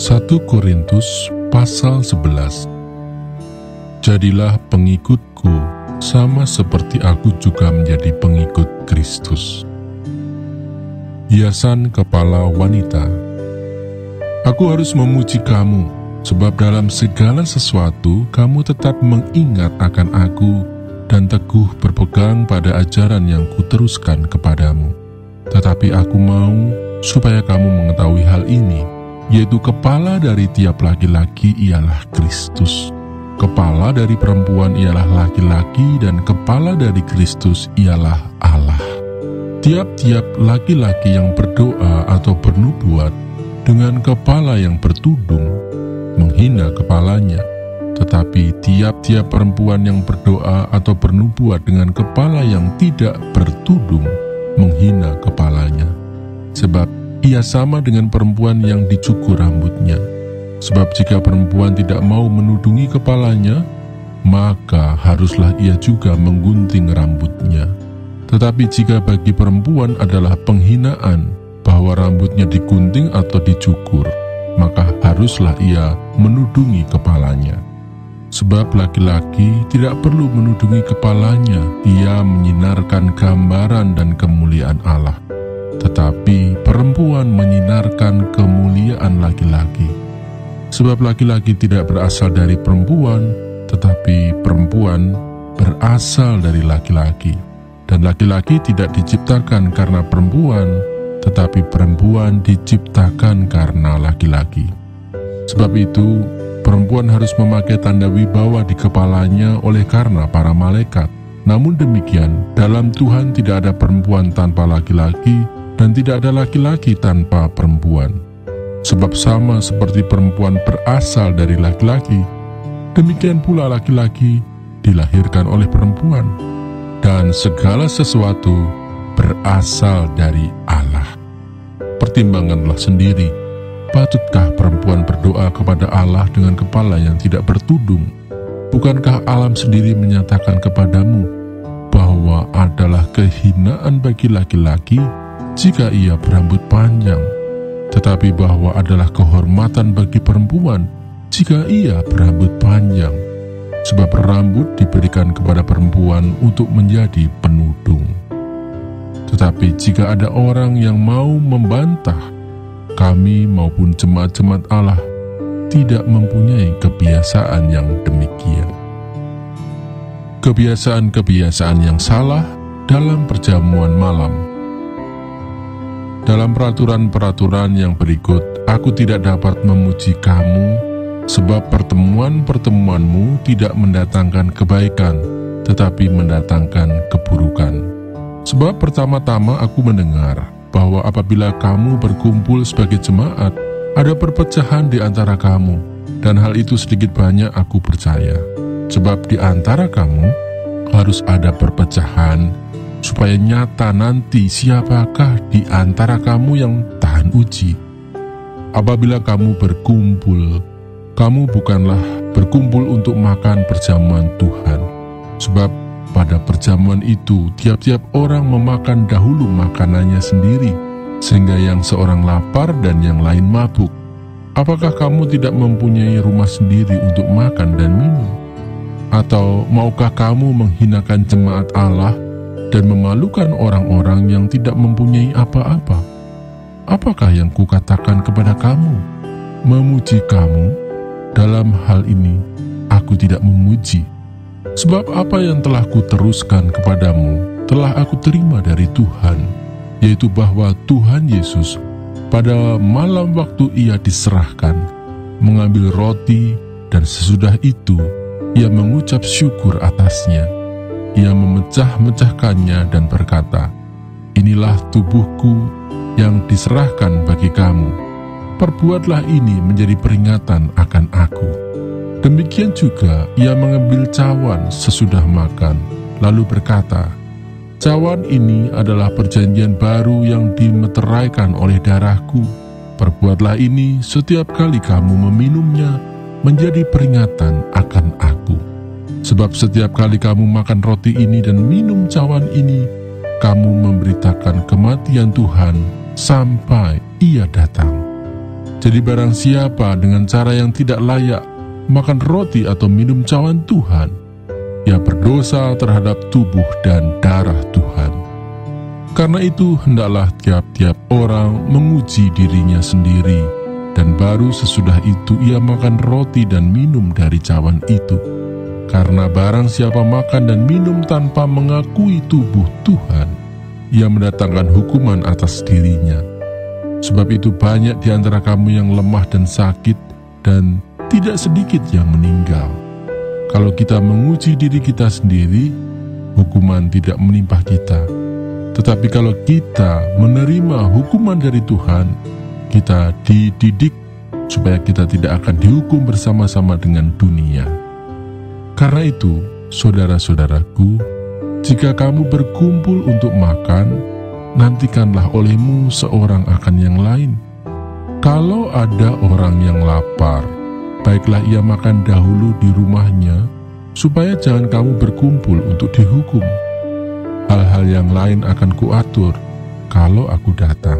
1 Korintus pasal 11. Jadilah pengikutku sama seperti aku juga menjadi pengikut Kristus. Hiasan kepala wanita. Aku harus memuji kamu, sebab dalam segala sesuatu kamu tetap mengingat akan aku dan teguh berpegang pada ajaran yang kuteruskan kepadamu. Tetapi aku mau supaya kamu mengetahui hal ini, yaitu kepala dari tiap laki-laki ialah Kristus. Kepala dari perempuan ialah laki-laki dan kepala dari Kristus ialah Allah. Tiap-tiap laki-laki yang berdoa atau bernubuat dengan kepala yang bertudung menghina kepalanya, tetapi tiap-tiap perempuan yang berdoa atau bernubuat dengan kepala yang tidak bertudung menghina kepalanya, sebab ia sama dengan perempuan yang dicukur rambutnya. Sebab jika perempuan tidak mau menudungi kepalanya, maka haruslah ia juga menggunting rambutnya. Tetapi jika bagi perempuan adalah penghinaan bahwa rambutnya digunting atau dicukur, maka haruslah ia menudungi kepalanya. Sebab laki-laki tidak perlu menudungi kepalanya, ia menyinarkan gambaran dan kemuliaan Allah. Tetapi perempuan menyinarkan kemuliaan laki-laki. Sebab laki-laki tidak berasal dari perempuan, tetapi perempuan berasal dari laki-laki. Dan laki-laki tidak diciptakan karena perempuan, tetapi perempuan diciptakan karena laki-laki. Sebab itu, perempuan harus memakai tanda wibawa di kepalanya oleh karena para malaikat. Namun demikian, dalam Tuhan tidak ada perempuan tanpa laki-laki, dan tidak ada laki-laki tanpa perempuan. Sebab sama seperti perempuan berasal dari laki-laki, demikian pula laki-laki dilahirkan oleh perempuan. Dan segala sesuatu berasal dari Allah. Pertimbanganlah sendiri, patutkah perempuan berdoa kepada Allah dengan kepala yang tidak bertudung? Bukankah alam sendiri menyatakan kepadamu bahwa adalah kehinaan bagi laki-laki jika ia berambut panjang, tetapi bahwa adalah kehormatan bagi perempuan jika ia berambut panjang, sebab rambut diberikan kepada perempuan untuk menjadi penudung. Tetapi jika ada orang yang mau membantah, kami maupun jemaat-jemaat Allah tidak mempunyai kebiasaan yang demikian. Kebiasaan-kebiasaan yang salah dalam perjamuan malam. Dalam peraturan-peraturan yang berikut, aku tidak dapat memuji kamu, sebab pertemuan-pertemuanmu tidak mendatangkan kebaikan, tetapi mendatangkan keburukan. Sebab pertama-tama aku mendengar bahwa apabila kamu berkumpul sebagai jemaat, ada perpecahan di antara kamu, dan hal itu sedikit banyak aku percaya. Sebab di antara kamu harus ada perpecahan, supaya nyata nanti siapakah di antara kamu yang tahan uji. Apabila kamu berkumpul, kamu bukanlah berkumpul untuk makan perjamuan Tuhan. Sebab pada perjamuan itu tiap-tiap orang memakan dahulu makanannya sendiri, sehingga yang seorang lapar dan yang lain mabuk. Apakah kamu tidak mempunyai rumah sendiri untuk makan dan minum? Atau maukah kamu menghinakan jemaat Allah dan memalukan orang-orang yang tidak mempunyai apa-apa? Apakah yang kukatakan kepada kamu? Memuji kamu? Dalam hal ini, aku tidak memuji. Sebab apa yang telah kuteruskan kepadamu, telah aku terima dari Tuhan, yaitu bahwa Tuhan Yesus, pada malam waktu ia diserahkan, mengambil roti, dan sesudah itu, ia mengucap syukur atasnya. Ia memecah-mecahkannya dan berkata, "Inilah tubuhku yang diserahkan bagi kamu. Perbuatlah ini menjadi peringatan akan aku." Demikian juga ia mengambil cawan sesudah makan, lalu berkata, "Cawan ini adalah perjanjian baru yang dimeteraikan oleh darahku. Perbuatlah ini setiap kali kamu meminumnya menjadi peringatan akan aku. Sebab setiap kali kamu makan roti ini dan minum cawan ini, kamu memberitakan kematian Tuhan sampai ia datang." Jadi barang siapa dengan cara yang tidak layak makan roti atau minum cawan Tuhan, ia berdosa terhadap tubuh dan darah Tuhan. Karena itu hendaklah tiap-tiap orang menguji dirinya sendiri, dan baru sesudah itu ia makan roti dan minum dari cawan itu. Karena barang siapa makan dan minum tanpa mengakui tubuh Tuhan, ia mendatangkan hukuman atas dirinya. Sebab itu banyak di antara kamu yang lemah dan sakit, dan tidak sedikit yang meninggal. Kalau kita menguji diri kita sendiri, hukuman tidak menimpa kita. Tetapi kalau kita menerima hukuman dari Tuhan, kita dididik supaya kita tidak akan dihukum bersama-sama dengan dunia. Karena itu, saudara-saudaraku, jika kamu berkumpul untuk makan, nantikanlah olehmu seorang akan yang lain. Kalau ada orang yang lapar, baiklah ia makan dahulu di rumahnya, supaya jangan kamu berkumpul untuk dihukum. Hal-hal yang lain akan kuatur kalau aku datang.